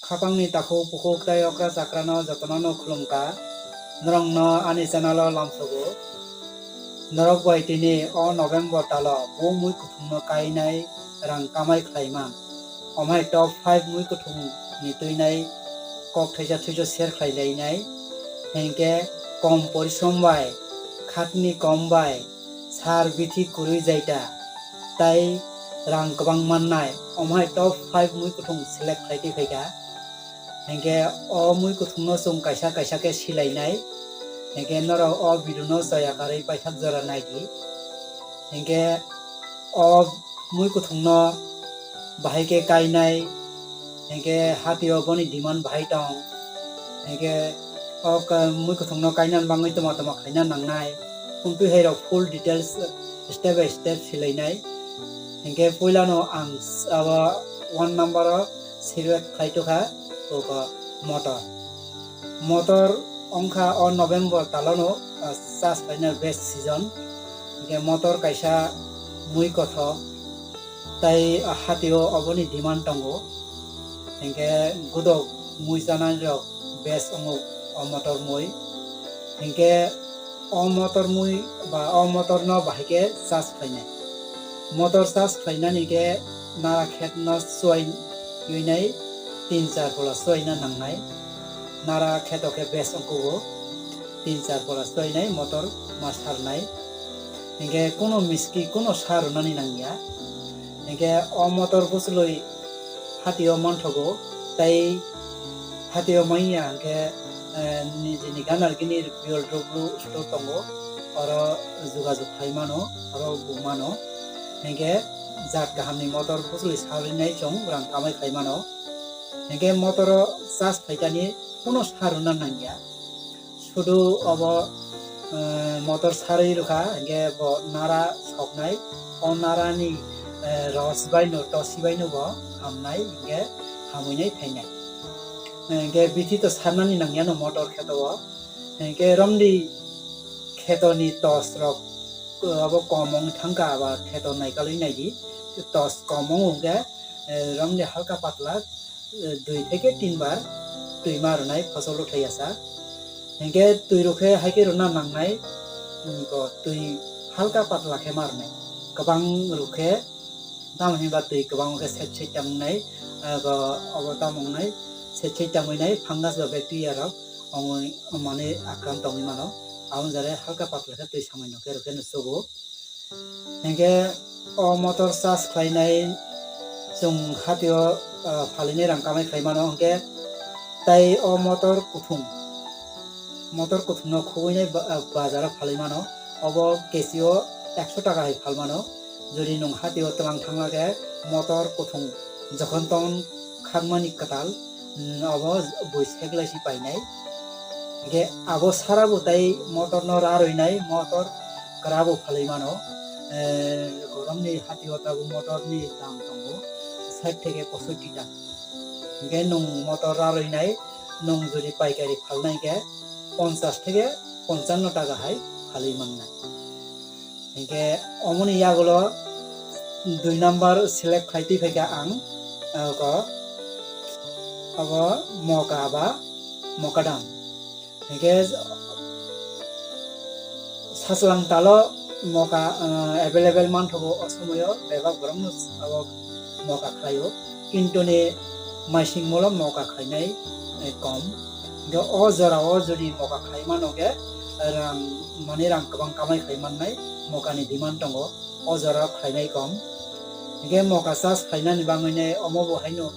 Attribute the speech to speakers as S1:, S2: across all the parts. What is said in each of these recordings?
S1: Khapangni takhuk pukhuk tai okra chakrano jotno khulumka norongno ani channel lamsogo norok bai tini o November talo bo mui kuthungno kainai rang kamai khlaiman omai top 5 mui kuthung ni tuinai kok thaisa thuiso share khlailai hengke kom porisom bai khatni kom bai sar bithi kurui jaita tai rang kwbang mannai omai top 5 mui kuthung select khlaiti phaika hengke o mui kuthungno chung kaisa kaisa ke silainai hengke noro o video no jaya karei paithak jora naidi hengke o mui kuthungno bahai ke kainai hengke hatio boni demand bahai tong hengke o mui kuthungno kainan bangoi toma khaina nangnai kuntu hero full details step by step silainai hengke poilano ang aba 1 number silek khaitoka oka motor ongkha o November talono chas final best season hengke motor kaisa mui kotho tai hatio oboni demand tongo hengke godok mui janai rok best ongo o motor mui hengke o motor mui ba o motor no bahike chas khainai motor chas khainani ke nara khet no soi yuinai 3-4 pola soi na nangnai nara khetoke best onko 3-4 pola soi nai motor master nai hengke kono miski kono sar nani nangya hengke o motor busloi hatio manthogo tai hatio maiya hengke nijini ganar gini biol roblu store tongo oro jogajog khaimano oro bumano hengke jat gahamni motor busloi sarinai chong rang kamai khaimano hengke motor charge phaitani kono saruna nangya শুধু of motor সারি রুখা hengke bo nara soknai o narani ros baino tosi baino bo hamnai hengke hamuinai thainai hengke bithi to sarnani nangya no motor kheto hengke romdi khetoni tos rok abo komong thangka ba kheto naikaloi naidi tos komong hengke romdi halka patla 2 থেকে 3 বার tui marunai fasol uthaiasa hengke tui rokhe haike rona nangnai ko tui halka patla khe marnai kabang rokhe tamani ba tui kabang ke set tamnai ko obata mongnai set tamunai fungus ba bacteria rok ongoi mane akram tongi mano aun jare halka patla khe tui samaino ke rokhe nusogo hengke o motor charge khlainai chung hatio phalinai rang kamai khlaimano hengke tai o motor kuthung no khuinai bazar phalimano obo kesio 100 টাকা hai phalmano jodi nong hatio tlang thanglage motor kuthung jokhon ton khagmani katal obo boiseglasi painai ge abo sarabu tai motor no raroinai motor karabo phalimano goromni hatio tabu motor ni dam tongo 60 থেকে 65 টাকা ge nong motor raroinai nong jodi paikari phalnai ke 50 থেকে 55 টাকা hai phali mannai hengke omoni yagulo 2 number select khaiti phaika ang ko abo moka dam hengke saslang talo moka available manthogo osomoyo bebak borong abo moka khlaio kintu ne maising molo moka khainai kom ge o jora o jodi moka khaimanoge rang mani rang kabang kamai khaimannai moka ni demand tongo o jora khainai kom ge moka sas khainani bangainai omo bo haino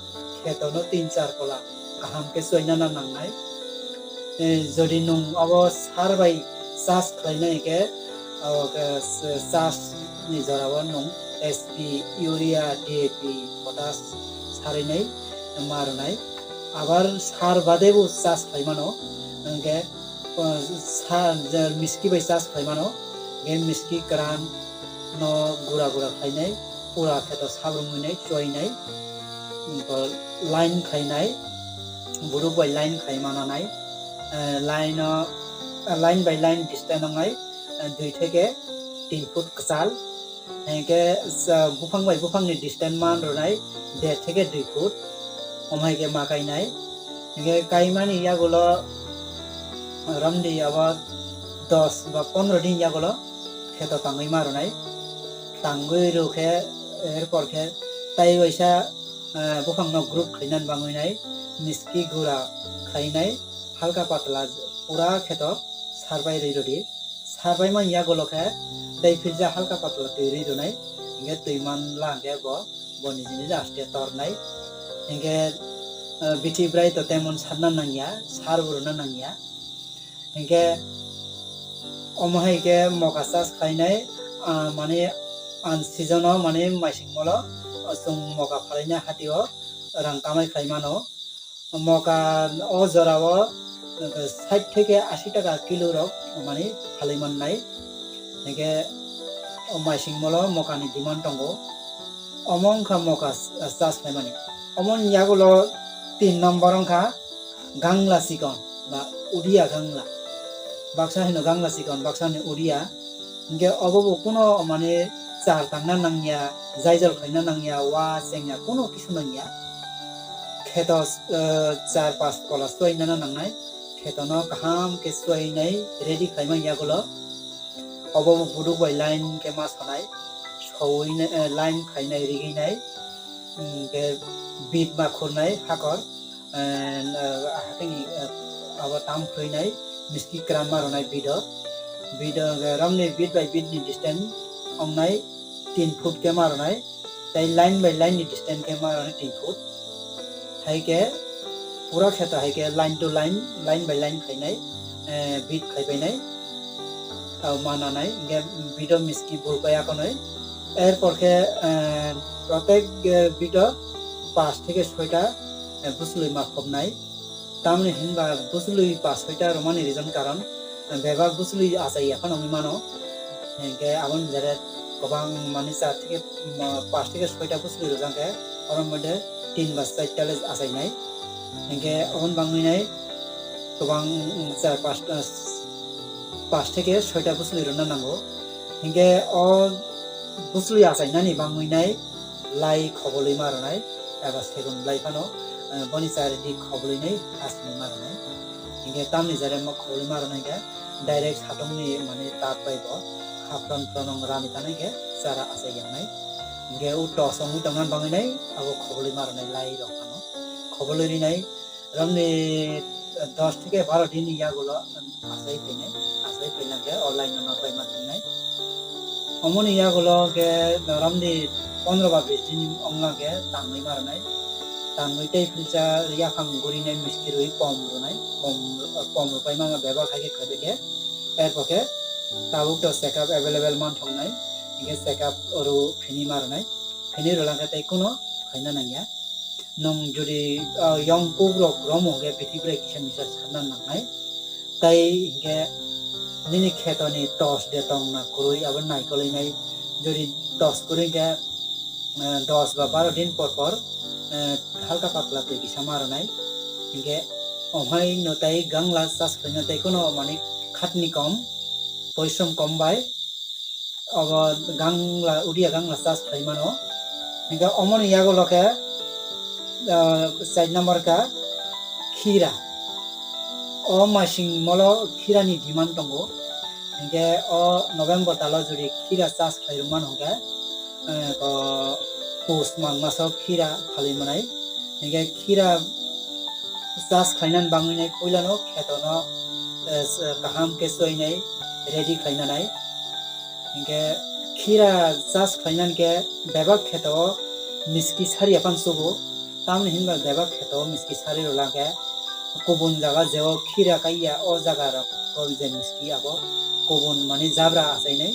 S1: khetono 3-4 pola kaham ke soina na nangnai jodi nung abo sarbai sas khainai ke sas ni jora nung SP urea DAP potash sarinai marunai abar sar badebo চাষ khaimano hengke miski bai চাষ khaimano ge miski kran no gura khainai pura kheto sabrungai choinai line khainai buru bai line khaimananai line by line distance ngai 2 থেকে 3 foot kachal hengke bufang bai bufang ni distance man ronai 1.5 থেকে 2 foot omai ke makai nai ge kaimani yagulo ramdi aba 10 বা 15 দিন yagulo kheto tangoi maro nai tangoi rokhe erpor khe tai oisa bufang no group khainan bangoi nai miski gura khainai halka patla pura kheto sarbai rei sarbai man yagulo khe dai philja halka patla tui rei donai ge tui man la ge boni jini aste tornai ge biti brai to temon sarna nangya sar buruna nangya ge omahai ke mokasas khainai mane an season o mane maising molo sung moka phalaina hatio rang kamai khaimano moka o jorao 60 থেকে 80 টাকা kilo rock মানে ফালাইমান নাই ge maising molo mokani demand tongo omong kha moka sas khaimani omon yagulo 3 নম্বর অংখা গাংলা সিকন বা উড়িয়া Gangla Baksa Hino Gangla সিকন Baksa নি উড়িয়া গে অবব কোনো মানে চার টাংনা নাংয়া জাইজল খাইনা নাংয়া ওয়া সেংয়া কোনো কিছু নাংয়া খেত 4-5 কলা সইনা নাংনাই খেতনো কাহাম কে সইনাই রেডি খাইমা ইয়াগুলো অবব বুডু বাই লাইন কে মাস খানাই সইনা লাইন খাইনাই রিগিনাই গে বিট বা খুরনাই হাকর হাকিনি আবার তাম খুইনাই miski kran maronai bido ramne bit by bit ni distance ongnai 3 foot ke maronai tai line by line ni distance ke maronai 3 foot haike pura kheta haike line to line by line khainai bit khaibainai au mananai ge bido miski burpaya konoi erpor ke protek bido 5 থেকে 6টা বুসলুই মাখবনাই তামনে হিনবা বুসলুই 5-6টা রমানি reason কারণ বেবাক বুসলুই আসাই এখন আমি মানো গে আবন যারে গোবাং মানে 4 থেকে 5 থেকে 6টা বুসলুই রজাংকে অরম মধ্যে 3 বা 4টা লে আসাই নাই গে অন বাংনি নাই গোবাং 5 থেকে 6টা বুসলুই রনা নাঙ্গো গে অ বুসলুই আসাই নানি বাংনি নাই লাই খবলই মারনাই এবা সেগুন লাই Fanon boni sari di khobli nei asmi marnai inge tamni jare ma khobli marnai ga direct hatong ni mane tat paibo khapron pronong rami tanai ge sara asai yangnai inge u tosong u tangan bangai nai abo khobli marnai lai rokano khobli ri nai ramni 10 থেকে 12 din yagulo asai pene ge online na pai marnai omoni yagulo ge ramni 15 বা 20 din ongla ge tangmai marnai tangoi tai filcha yakhang gurinai miski roi pom pai manga beba khage khadeke erpoke tabuk to setup available man thongnai inge setup oru phini marnai phini rolanga tai kono khaina nangya nong juri yong kugrok romo ge pithibre kisen misar sannan nangnai tai inge nini khetoni tos de tongna kurui abar naikolai nai juri tos kurui ge 10 বা 12 দিন পর halka patla te ki samaranai inge omhai notai gangla sas khina tai kono mani khatni kom poishom kom bai aba gangla udia gangla sas khaimano inge omon yago loke side number ka khira o masing molo khira ni demand tongo inge o november talo juri khira sas khairuman hoga ko post mangmaso khira phalimanai inge khira sas khainan banginai poilano khetono kaham ke soinai ready khainanai inge khira sas khainan ke bebak kheto miski sari apan subo tamne hinba bebak kheto miski sari rolage kobun jaga jeo khira kaiya o jaga ro kol je miski abo kobun mani jabra asainai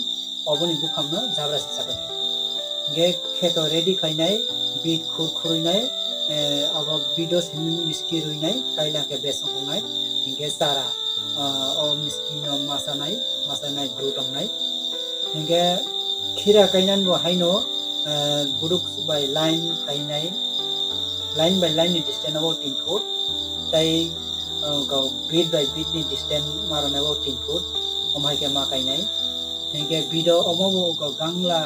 S1: oboni bukhamno jabra sisabe ge kheto ready khainai bit khurkhurinai abo bido simin miski ruinai kaila ke besongai inge sara o miski no masanai grutongnai inge khira kainan bo haino buduk by line khainai line by line ni distance about 10 foot tai go bit by bit ni distance marana about 10 foot omhai ke ma kainai inge bido omobo go gangla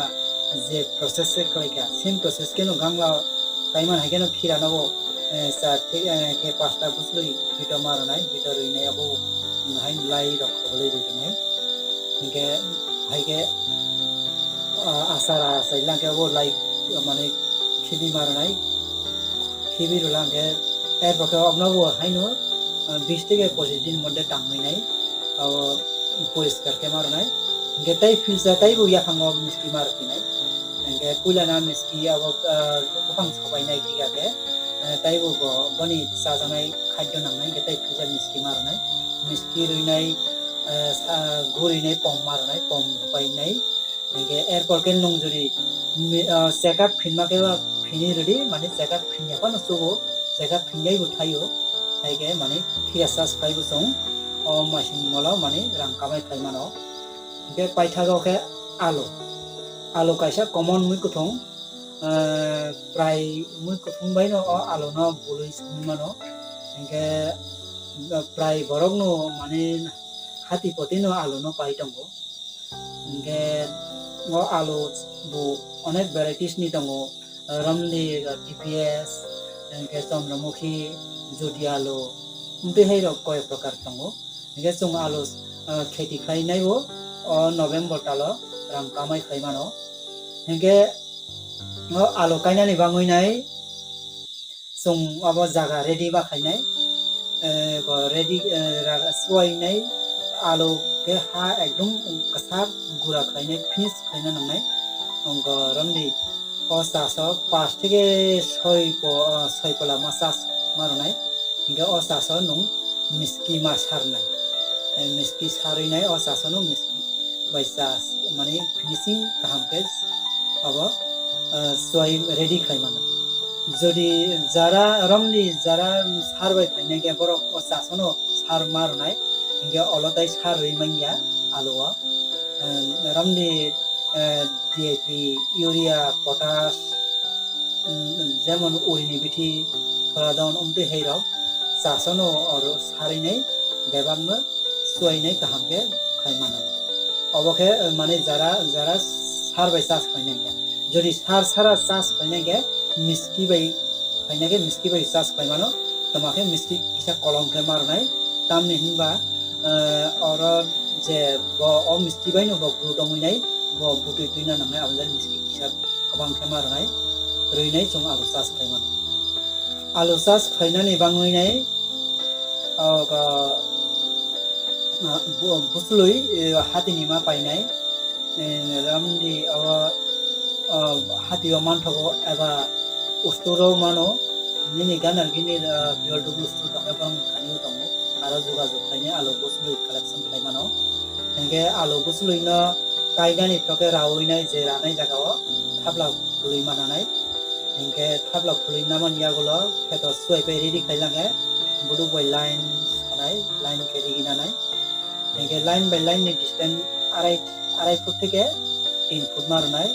S1: je process se kaika same process ke no gangla kaiman haike no khira nabo ঠিক ke pasta buslui bito maranai bito ruinai abo hai lai rok khobole ruinai ke hai ke asara sailang ke abo lai mane khibi maranai khibi rulang ke এর পক্ষে আপনারও high no 20 থেকে 25 দিন মধ্যে টাঙ্গাই নাই পরিষ্কার কে মার নাই গেতাই ফিলসা তাই বইয়া খাঙ্গ মিষ্টি মার কিনাই গে কুলানা মিষ্টি আব গোপাং সবাই নাই ঠিকাকে তাই বনি সাজানাই খাদ্য নাংনাই গেতাই ফিলসা মিষ্টি মার নাই মিষ্টি রইনাই গুরিনাই পম মার নাই পম পাই নাই গে এর পরকে নং যদি চেকআপ ফিনমাকে ফিনি রেডি মানে checkup ফিনিয়াপা নসুগো jaga pinjai buthayo haige mane fiasas khai busong o machine mola mane rang kamai khai mano ge paithago ke alo kaisa common mui kuthong prai mui kuthong bai no alo no bului sumi mano ge prai borok no mane hati poti no alo no pai tongo ge ngo alo bu onek varieties ni tongo ramli TPS ke Chandramukhi জুটি আলু উনতে হেই rock কয় প্রকার দঙ্গো গে চং আলু খেতি খাই নাইবো November তালো রাং কামাই খাই মানো গে আলু কাইনানি বাঙই নাই চং আবো জায়গা রেডি বা খাই নাই রেডি সোয়াই নাই আলু কে হা একদম কাসার গুড়া খাই নাই ফিনিশ খাই না নাংনাই অঙ্গ রন্দি অস্তাস 5 থেকে 6 পলা মাসাস মারনাই ইঙ্গে অস্তাস নং মিস্কি মাসারনাই মিস্কি সারইনাই অস্তাস নং মিস্কি বাইসাস মানে ফিনিশিং কাহামকে আবা সই রেডি খাইমানা যদি যারা রমনি যারা সারবাই খাইনাই গে বড় অস্তাস ন সার মারনাই ইঙ্গে অলতাই সার রইমাইয়া আলুয়া রমনি DAP, ইউরিয়া, পটাশ যেমন উড়িনি বিঠি ফলাদন উমতে হেইরাও চাষনো আর সারিনাই বেবাংনো সুয়াইনাই কাহামকে খাইমানা অবকে মানে যারা যারা সারবাই চাষ খাইনাই গে যদি সারা চাষ খাইনাই গে মিষ্টি বাই খাইনাই গে মিষ্টি বাই চাষ খাইমানো তোমাকে মিষ্টি কিসা কলমকে মারনাই তামনি হিনবা আর যে অ মিষ্টি বাই নো গ্রু দমইনাই bo butui tuina nangai abjal miski kisap kabang khema ranai ruinai chung alu sas khaiman alu sas khainani bangoi nai ga buslui hatini ma painai ramdi awa hati o manthogo eba usturo mano nini ganar gini biol dublu stu ta bang khaniu tongo aro juga jokhaine alu buslui collection khaimano engge alu buslui na কাইগানি প্রকে রাউইনাই যে রানাই জায়গাও থাবলা ফুলই মানানাই NK থাবলা ফুলই নামান ইয়াগুলো খেত সুয়াই pay ready খাইলাঙে বুডু বই line সনাই লাইন কে রেডি নানাই এনকে লাইন বাই লাইন নি ডিসটেন্স আড়াই ফুট থেকে 3 ফুট মারনাই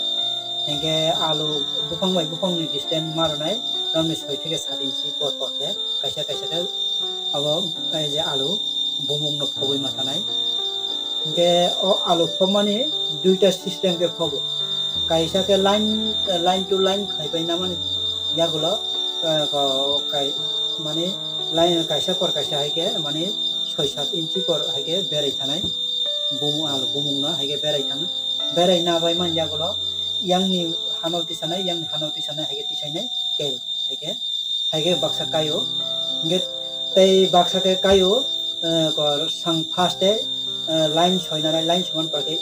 S1: এনকে আলু বুফাং বাই বুফাং নি ডিসটেন্স মারনাই রামনি 6 থেকে 7 ইঞ্চি পর পরকে কাইসা কাইসাকে আব এই যে আলু বুমুং ন ফবই মাথানাই गे ओ आलू फमाने दुईटा सिस्टेम के फबो काइसा के लाइन टू लाइन खाइबाय ना माने यागुलो काइ माने लाइन काइसा पर काइसा हाइके माने 6-7 इंची पर हाइके बेराय थानाय बुमु आलू बुमुंना हाइके बेराय थाङो बेराय ना बाय मान यागुलो यांगनि हानौति सानाय हाइके तिसायनाय केल हाइके बाक्सा कायो गे तै बाक्सा के कायो sang फास्टे लाइन सयनानै लाइन समान पाके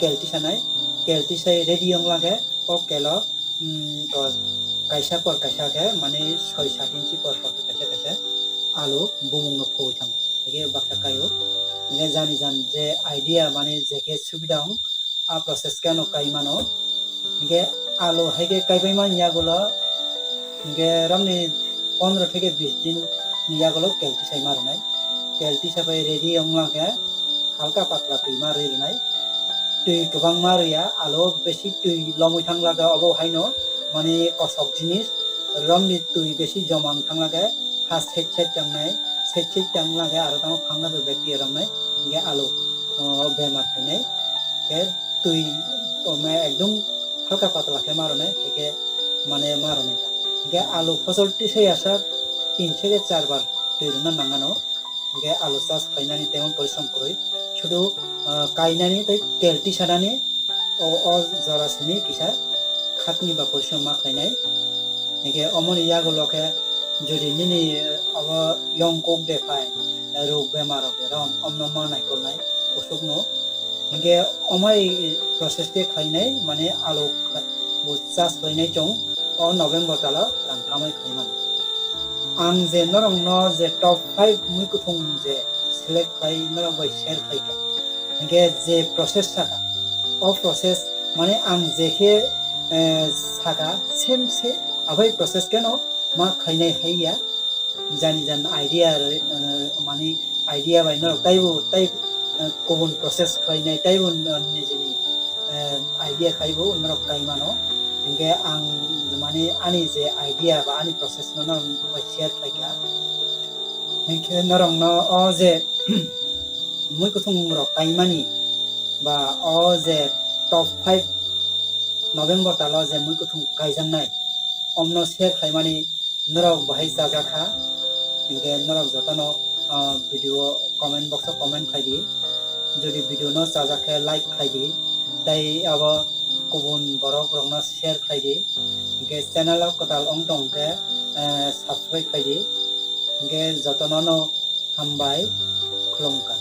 S1: केल्टी साय रेडी अंगलाके ओ केलो काइसा पर काइसा के माने 6-7 इंची पर काइसा आलू बुमुंग फुइ थां हेगे बाक्सा कायो ने जानि जान जे आइडिया माने जेके सुबिदा आ प्रोसेस के न काइमानो हेगे आलू हेगे काइबाय मान यागुलो हेगे रामनि 15 থেকে 20 दिन यागुलो केल्टी साय मारनाय केल्टी साय रेडी अंगलाके হালকা পাতলা তুই মারি নাই তুই গোবাং মারিয়া আলো বেশি তুই লমই থাংলাগা অব হাইনো মানে কসক জিনিস রমনি তুই বেশি জমাং থাংলাগে ফার্স্ট সেট চাংলাগে আর তাম ফাংলা ব্যক্তি রমনাই গে আলো বেমার থাইনাই গে তুই একদম হালকা পাতলা কে মারনে থেকে মানে মারনে গে আলু ফসলটি সেই আসা 3 থেকে 4 বার তৈরুনা নাঙ্গানো গে আলু চাষ খাইনানি তেমন পরিশ্রম করি শুধু কাইনানি তাই তেলটি সারানি ও জরাসিনি কিসা খাতনি বা পরিশ্রম মা খাইনাই গে অমন ইয়াগুলোকে যদি নিনি अब यंकोक देखाय रोग बेमार बेराम अमन मानाय करनाय असुखनो इनके अमाय प्रोसेस के खाइनाय माने आलु चास खाइनाय जं अ नवेम्बर ताला रांखामाय खाइमान आं जे नरंनो जे टॉप 5 मुइकुथुं जे सिलेक्ट खाइ नरं बाय शेयर खाइका इनके जे प्रोसेस साका अ प्रोसेस माने आं जेखे साका सेम से अबै प्रोसेस केनो मा खाइनाय हाइया जानी जान आइडिया माने आइडिया बाय नरक ताई गुबुन प्रोसेस खाइनाय ताइबो निजेनि आइडिया खाइबो नरक ताइमानो इनके आं माने आनि जे आइडिया बा आनि प्रोसेस न शेयर खाइका इनके नरक न अ जे मुइकुथुं रक ताइमानि बा अ जे टॉप 5 नवेम्बर ताला जे मुइकुथुं गायजानाय अमनो शेयर खाइमानि नरक बाहाय जाजाखा इनके नरक जतनो वीडियो कमेंट बॉक्स कमेंट खाइदी যদি ভিডিও ন চাজাকে লাইক খাইদি তাই अब गुबुन बरक रंना शेयर खाइदी इनके चैनल कताल अंग दंके सब्सक्राइब खाइदी इनके जतनो हामबाय खुलुमका।